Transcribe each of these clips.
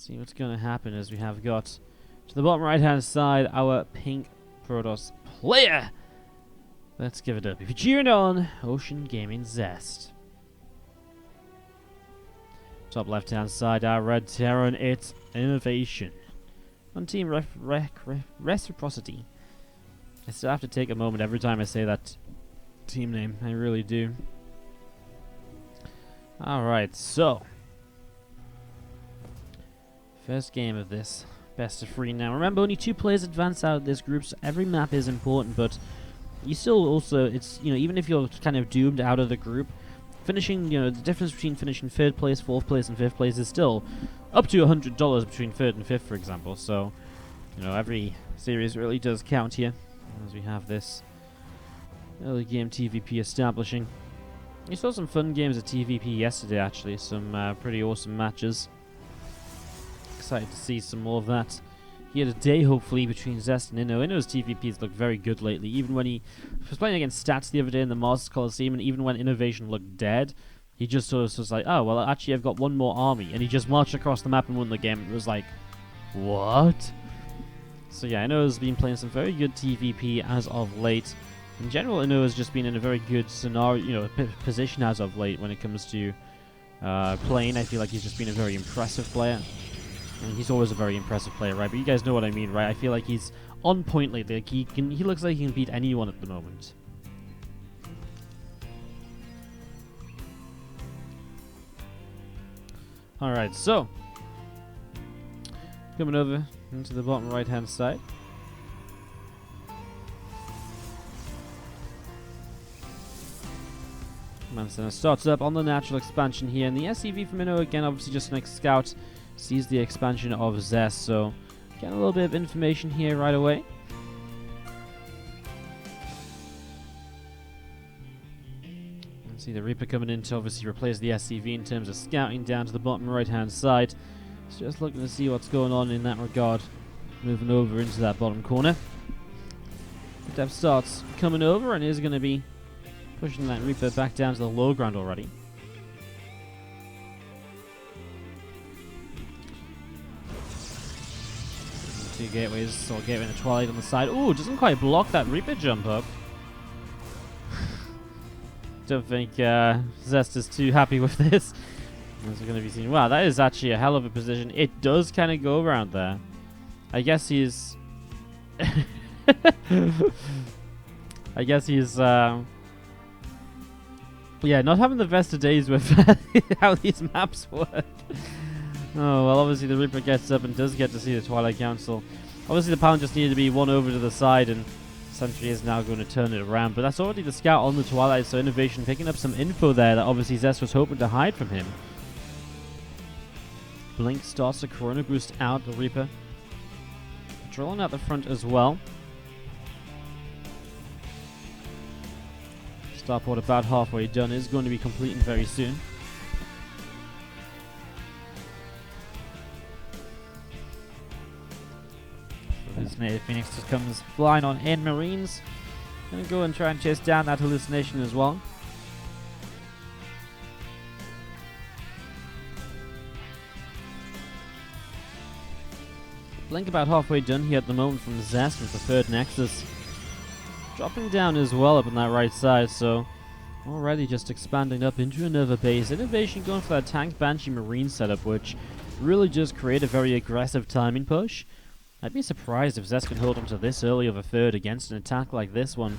see what's going to happen as we have got to the bottom right hand side our pink Protoss player. Let's give it up. If you're cheering on Ocean Gaming Zest. Top left hand side our red Terran, it's INnoVation. On team reciprocity. I still have to take a moment every time I say that team name. I really do. Alright, so first game of this best of 3 now. Remember, only 2 players advance out of this group, so every map is important, but you still also, it's, you know, even if you're kind of doomed out of the group, finishing, you know, the difference between finishing 3rd place, 4th place, and 5th place is still up to $100 between 3rd and 5th, for example, so, you know, every series really does count here, as we have this early game TvP establishing. You saw some fun games at TvP yesterday, actually, some pretty awesome matches. Excited to see some more of that here today, hopefully, between Zest and Inno. Inno's TvP's looked very good lately. Even when he was playing against Stats the other day in the Mars Coliseum, and even when INnoVation looked dead, he just sort of was like, oh, well, actually, I've got one more army. And he just marched across the map and won the game. It was like, what? So yeah, Inno's been playing some very good TvP as of late. In general, Inno has just been in a very good scenario, you know, position as of late when it comes to playing. I feel like he's just been a very impressive player. I mean, he's always a very impressive player, right? But you guys know what I mean, right? I feel like he's on point lately. Like he looks like he can beat anyone at the moment. Alright, so coming over into the bottom right hand side. Command Center starts up on the natural expansion here, and the SCV from Inno again, obviously just an scout, sees the expansion of Zest, so get a little bit of information here right away. See the Reaper coming in to obviously replace the SCV in terms of scouting down to the bottom right hand side. So just looking to see what's going on in that regard. Moving over into that bottom corner. The Dev starts coming over and is going to be pushing that Reaper back down to the low ground already. Two gateways, so gateway and a Twilight on the side. Ooh, doesn't quite block that Reaper jump up. Don't think Zest is too happy with this. As we're going to be seeing. Wow, that is actually a hell of a position. It does kind of go around there. I guess he's... I guess he's... yeah, not having the best of days with how these maps work. Oh, well, obviously the Reaper gets up and does get to see the Twilight Council. Obviously the Pound just needed to be one over to the side, and Sentry is now going to turn it around. But that's already the scout on the Twilight, so INnoVation picking up some info there that obviously Zest was hoping to hide from him. Blink starts the Corona Boost out, the Reaper. Drilling out the front as well. Starport about halfway done, is going to be completing very soon. Hallucinated Phoenix just comes flying on in. Marines gonna go and try and chase down that hallucination as well. Blink about halfway done here at the moment from Zest with the 3rd Nexus. Dropping down as well up on that right side, so already just expanding up into another base. INnoVation going for that Tank Banshee Marine setup, which really just create a very aggressive timing push. I'd be surprised if Zest can hold on to this early of a 3rd against an attack like this one.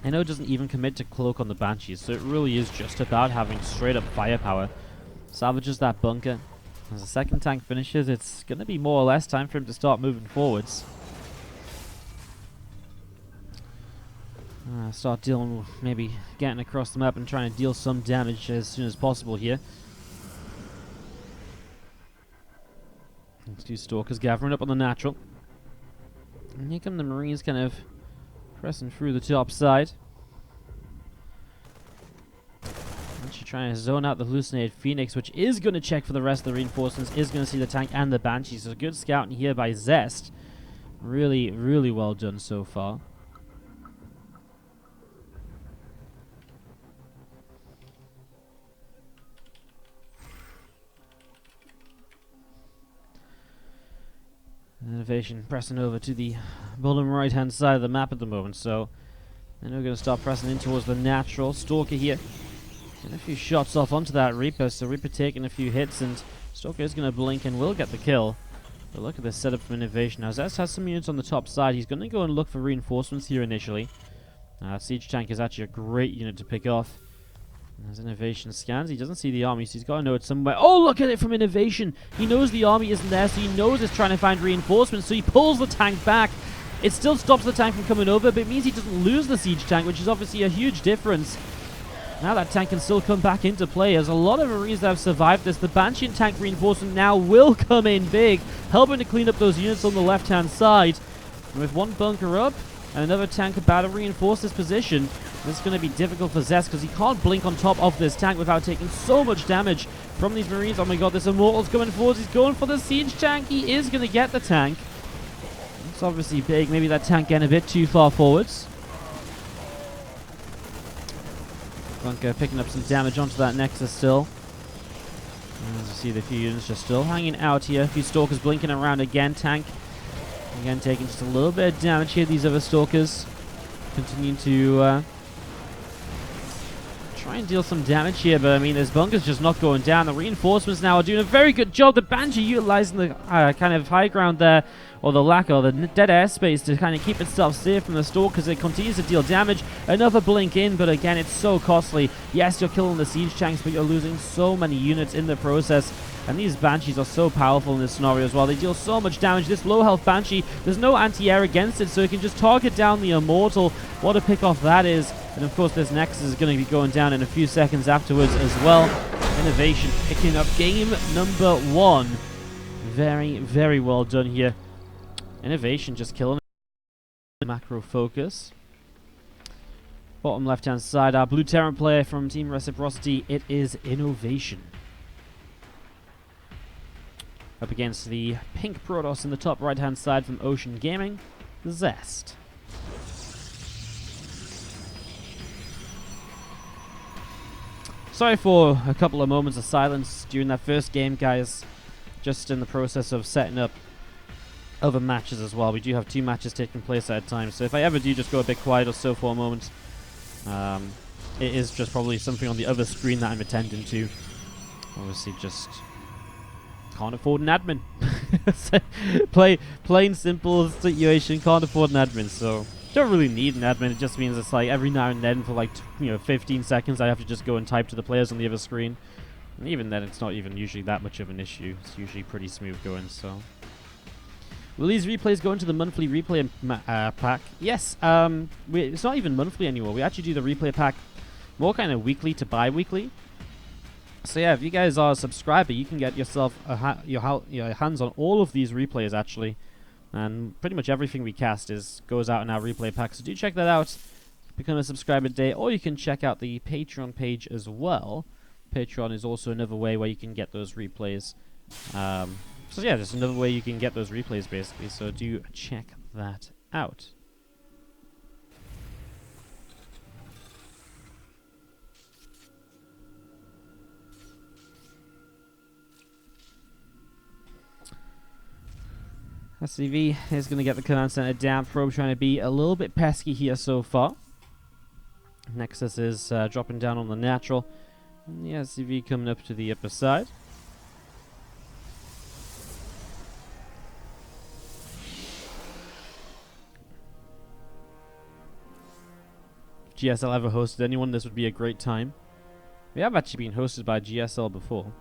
I know it doesn't even commit to Cloak on the Banshees, so it really is just about having straight up firepower. Salvages that bunker. As the 2nd tank finishes, it's going to be more or less time for him to start moving forwards. Start dealing with maybe getting across the map and trying to deal some damage as soon as possible here. These 2 Stalkers gathering up on the natural. And here come the Marines kind of pressing through the top side. Actually trying to zone out the Hallucinated Phoenix, which is going to check for the rest of the reinforcements, is going to see the tank and the Banshee. So good scouting here by Zest. Really, really well done so far. INnoVation pressing over to the bottom right-hand side of the map at the moment, so then we're going to start pressing in towards the natural. Stalker here. Getting a few shots off onto that Reaper, so Reaper taking a few hits, and Stalker is going to blink and will get the kill. But look at this setup from INnoVation. Now Zest has some units on the top side. He's going to go and look for reinforcements here initially. Siege Tank is actually a great unit to pick off. As INnoVation scans, he doesn't see the army, so he's got to know it's somewhere. Oh, look at it from INnoVation! He knows the army isn't there, so he knows it's trying to find reinforcements, so he pulls the tank back. It still stops the tank from coming over, but it means he doesn't lose the siege tank, which is obviously a huge difference. Now that tank can still come back into play. There's a lot of Marines that have survived this. The Banshee and tank reinforcement now will come in big, helping to clean up those units on the left-hand side. And with one bunker up and another tank about to reinforce this position, this is going to be difficult for Zest because he can't blink on top of this tank without taking so much damage from these Marines. Oh my god, this Immortal's coming forwards. He's going for the siege tank. He is going to get the tank. It's obviously big. Maybe that tank getting a bit too far forwards. Bunker picking up some damage onto that Nexus still. As you see, the few units just still hanging out here. A few Stalkers blinking around again. Tank again taking just a little bit of damage here. These other Stalkers continuing to try and deal some damage here, but I mean, this bunker's just not going down. The reinforcements now are doing a very good job. The Banshee utilizing the kind of high ground there, or the lack of the dead airspace to kind of keep itself safe from the Stalkers. It continues to deal damage. Another blink in, but again, it's so costly. Yes, you're killing the siege tanks, but you're losing so many units in the process. And these Banshees are so powerful in this scenario as well. They deal so much damage. This low health Banshee, there's no anti-air against it, so it can just target down the Immortal. What a pick off that is. And of course, this Nexus is going to be going down in a few seconds afterwards as well. INnoVation picking up game number 1. Very, very well done here. INnoVation just killing it. Macro focus. Bottom left-hand side, our blue Terran player from Team Reciprocity, it is INnoVation. Up against the pink Protoss in the top right-hand side from Ocean Gaming, Zest. Sorry for a couple of moments of silence during that first game, guys. Just in the process of setting up other matches as well. We do have 2 matches taking place at a time, so if I ever do just go a bit quiet or so for a moment, it is just probably something on the other screen that I'm attending to. Obviously just can't afford an admin. Plain simple situation, can't afford an admin, so don't really need an admin. It just means it's like every now and then for like 15 seconds I have to just go and type to the players on the other screen. And even then it's not even usually that much of an issue. It's usually pretty smooth going, so. Will these replays go into the monthly replay pack? Yes, it's not even monthly anymore. We actually do the replay pack more kind of weekly to bi-weekly. So yeah, if you guys are a subscriber, you can get yourself your hands on all of these replays actually, and pretty much everything we cast goes out in our replay pack. So do check that out. Become a subscriber today, or you can check out the Patreon page as well. Patreon is also another way where you can get those replays. So yeah, there's another way you can get those replays basically. So do check that out. SCV is going to get the command center down. Probe trying to be a little bit pesky here so far. Nexus is dropping down on the natural. And the SCV coming up to the upper side. If GSL ever hosted anyone, this would be a great time. We have actually been hosted by GSL before.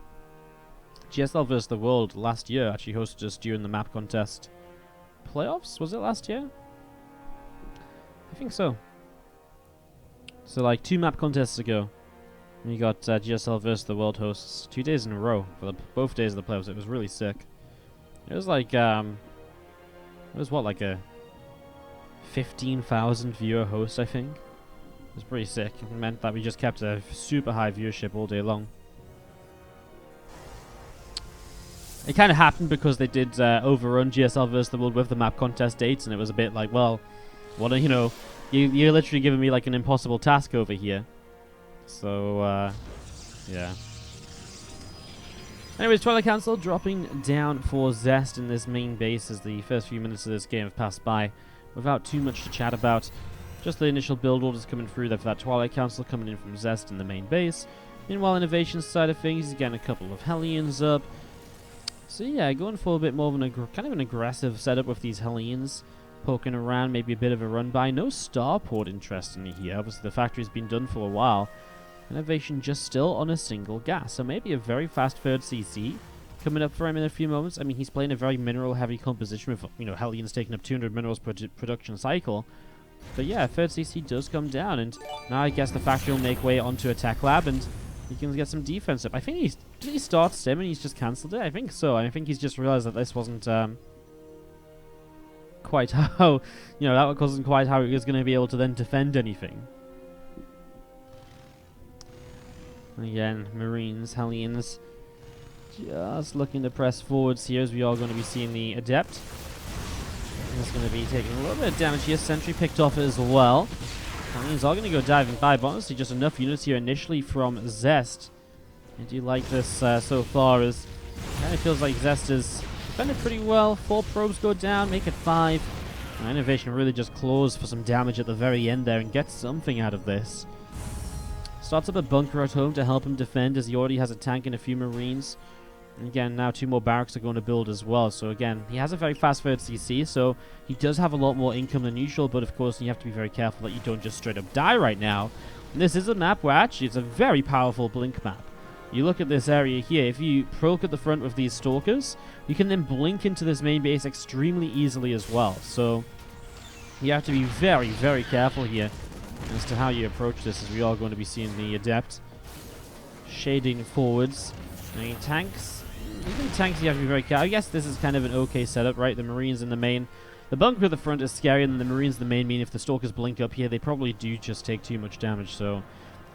GSL vs. the World last year actually hosted us during the map contest playoffs. Was it last year? I think so. So like 2 map contests ago, we got GSL vs. the World hosts 2 days in a row for both days of the playoffs. It was really sick. It was like it was what, like a 15,000 viewer host, I think. It was pretty sick. It meant that we just kept a super high viewership all day long. It kind of happened because they did overrun GSL vs. the World with the map contest dates, and it was a bit like, well, what are, you're literally giving me like an impossible task over here. So, yeah. Anyways, Twilight Council dropping down for Zest in this main base as the first few minutes of this game have passed by without too much to chat about. Just the initial build orders coming through there for that Twilight Council coming in from Zest in the main base. Meanwhile, INnoVation side of things, he's getting a couple of Hellions up. So yeah, going for a bit more of kind of an aggressive setup with these Hellions. Poking around, maybe a bit of a run by. No starport interestingly here. Obviously the factory's been done for a while. INnoVation just still on a single gas. So maybe a very fast third CC coming up for him in a few moments. I mean, he's playing a very mineral heavy composition with, you know, Hellions taking up 200 minerals per production cycle. But yeah, third CC does come down, and now I guess the factory will make way onto Attack Lab, and he can get some defense up. I think did he start Sim and he's just cancelled it? I think so. I think he's just realized that this wasn't quite how, you know, that wasn't quite how he was going to be able to then defend anything. Again, Marines, Hellions, just looking to press forwards here as we are going to be seeing the Adept. He's going to be taking a little bit of damage here. Sentry picked off as well. Hellions are going to go diving by, but honestly just enough units here initially from Zest. I do like this so far, as it kind of feels like Zest is defended pretty well. 4 probes go down, make it 5. INnoVation really just claws for some damage at the very end there and gets something out of this. Starts up a bunker at home to help him defend, as he already has a tank and a few Marines. And again, now 2 more barracks are going to build as well. So again, he has a very fast third CC, so he does have a lot more income than usual, but of course you have to be very careful that you don't just straight up die right now. And this is a map where actually it's a very powerful blink map. You look at this area here, if you proc at the front with these stalkers, you can then blink into this main base extremely easily as well. So you have to be very, very careful here as to how you approach this, as we are going to be seeing the Adept shading forwards. Any tanks? Even tanks you have to be very careful. I guess this is kind of an okay setup, right? The Marines in the main. The bunker at the front is scary, and the Marines in the main mean if the stalkers blink up here, they probably do just take too much damage. So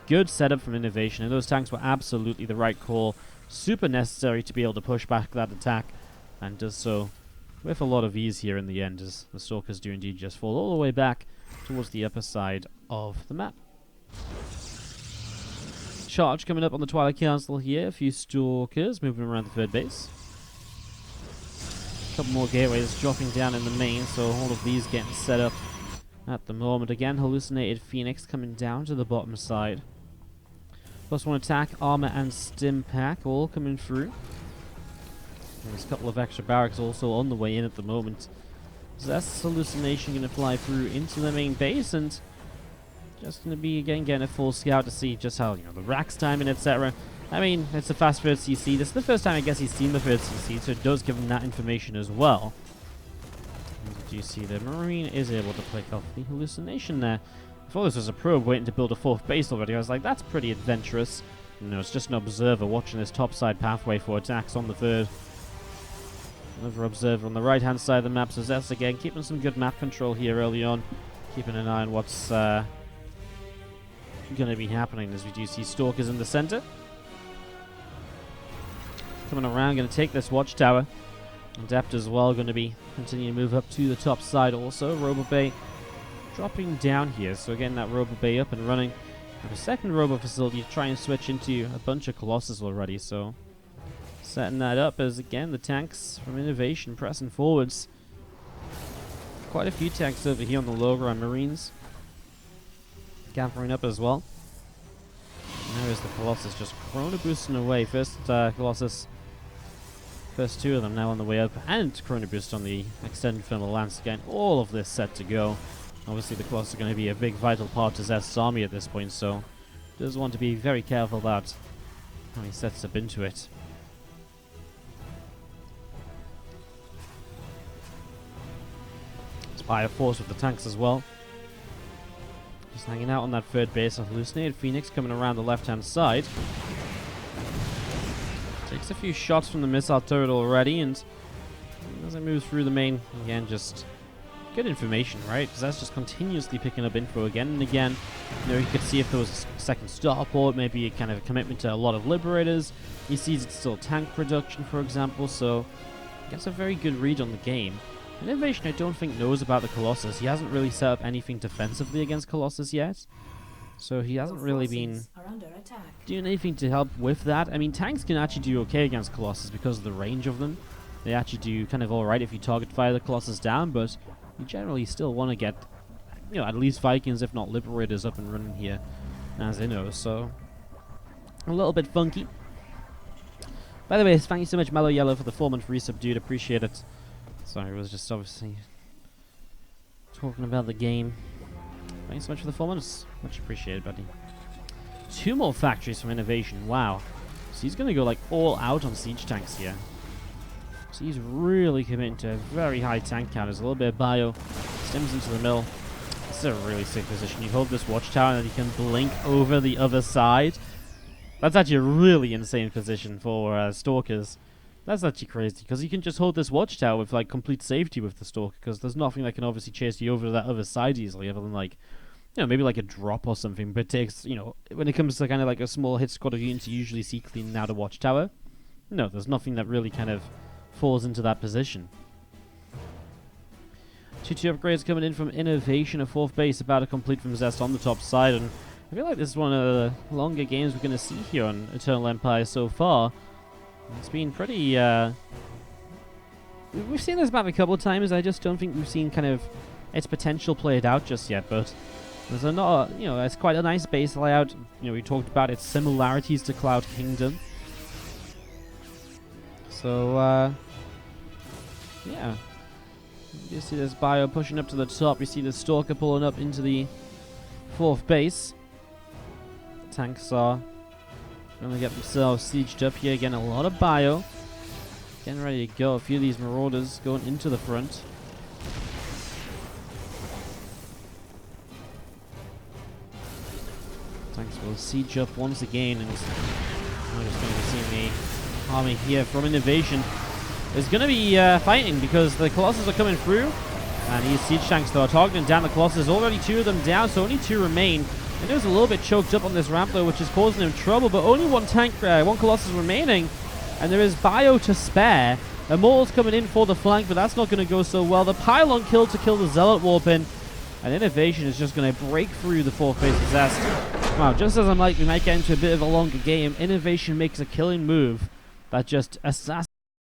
good setup from INnoVation, and those tanks were absolutely the right call. Super necessary to be able to push back that attack, and does so with a lot of ease here in the end, as the stalkers do indeed just fall all the way back towards the upper side of the map. Charge coming up on the Twilight Council here. A few stalkers moving around the third base. A couple more gateways dropping down in the main, so all of these getting set up at the moment. Again, Hallucinated Phoenix coming down to the bottom side. +1 attack, armor, and stim pack all coming through. There's a couple of extra barracks also on the way in at the moment. Zest's Hallucination going to fly through into the main base, and just going to be again getting a full scout to see just how, you know, the racks timing, etc. I mean, it's a fast third CC. This is the first time I guess he's seen the third CC, so it does give him that information as well. As you see, the Marine is able to pick off the Hallucination there. I thought this was a probe waiting to build a 4th base already. I was like, that's pretty adventurous. No, it's just an observer watching this topside pathway for attacks on the 3rd. Another observer on the right-hand side of the map. So Zest again keeping some good map control here early on. Keeping an eye on what's going to be happening, as we do see stalkers in the center. Coming around, going to take this watchtower. Adept as well, going to be continuing to move up to the top side also. Robo Bay dropping down here. So again, that Robo Bay up and running. And a second Robo facility to try and switch into a bunch of Colossus already. So setting that up as, again, the tanks from INnoVation pressing forwards. Quite a few tanks over here on the low ground. Marines gathering up as well. And there is the Colossus just Chrono boosting away. First Colossus, first 2 of them now on the way up, and Chrono boost on the extended thermal lance. Again, all of this set to go. Obviously the Colossus are going to be a big vital part to Zest's army at this point, so does want to be very careful about how he sets up into it. Spire Force with the tanks as well. Just hanging out on that 3rd base. A Hallucinated Phoenix coming around the left-hand side. Takes a few shots from the missile turret already, and as it moves through the main, again, just good information, right? Because that's just continuously picking up info again and again. You know, you could see if there was a second starport, maybe a kind of a commitment to a lot of Liberators. He sees it's still tank production, for example, so gets a very good read on the game. INnoVation, I don't think, knows about the Colossus. He hasn't really set up anything defensively against Colossus yet. So he hasn't really been doing anything to help with that. I mean, tanks can actually do okay against Colossus because of the range of them. They actually do kind of alright if you target fire the Colossus down, but you generally still want to get, at least Vikings, if not Liberators, up and running here, as INno, so a little bit funky. By the way, thank you so much, Mellow Yellow, for the 4-month resub, dude. Appreciate it. Sorry, I was just obviously talking about the game. Thanks so much for the 4 months. Much appreciated, buddy. 2 more factories from INnoVation. Wow. So he's going to go like all out on siege tanks here. So he's really committing to a very high tank count. There's a little bit of bio. Stems into the mill. This is a really sick position. You hold this watchtower and then you can blink over the other side. That's actually a really insane position for Stalkers. That's actually crazy, because you can just hold this watchtower with like complete safety with the Stalker, because there's nothing that can obviously chase you over to that other side easily, other than like, maybe like a drop or something. But it takes, when it comes to kind of like a small hit squad of units, you usually see cleaning out a watchtower. No, there's nothing that really kind of falls into that position. 2-2 upgrades coming in from INnoVation, a 4th base about to complete from Zest on the top side, and I feel like this is one of the longer games we're going to see here on Eternal Empire so far. It's been pretty, we've seen this map a couple of times. I just don't think we've seen kind of its potential played out just yet, but there's it's quite a nice base layout. We talked about its similarities to Cloud Kingdom. So, yeah. You see this bio pushing up to the top. You see the Stalker pulling up into the 4th base. The tanks are going to get themselves sieged up here. Again, a lot of bio. Getting ready to go. A few of these Marauders going into the front. Tanks will siege up once again, and we're just going to be seeing the army here from INnoVation. Is going to be fighting, because the Colossus are coming through, and these siege tanks though are targeting down the Colossus. Already 2 of them down, so only 2 remain. And there's a little bit choked up on this ramp though, which is causing him trouble, but only one Colossus remaining, and there is bio to spare. Immortal's coming in for the flank, but that's not going to go so well. The pylon kill to kill the Zealot warp in, and INnoVation is just going to break through the 4th base of Zest. Wow, just as we might get into a bit of a longer game, INnoVation makes a killing move that just assassinates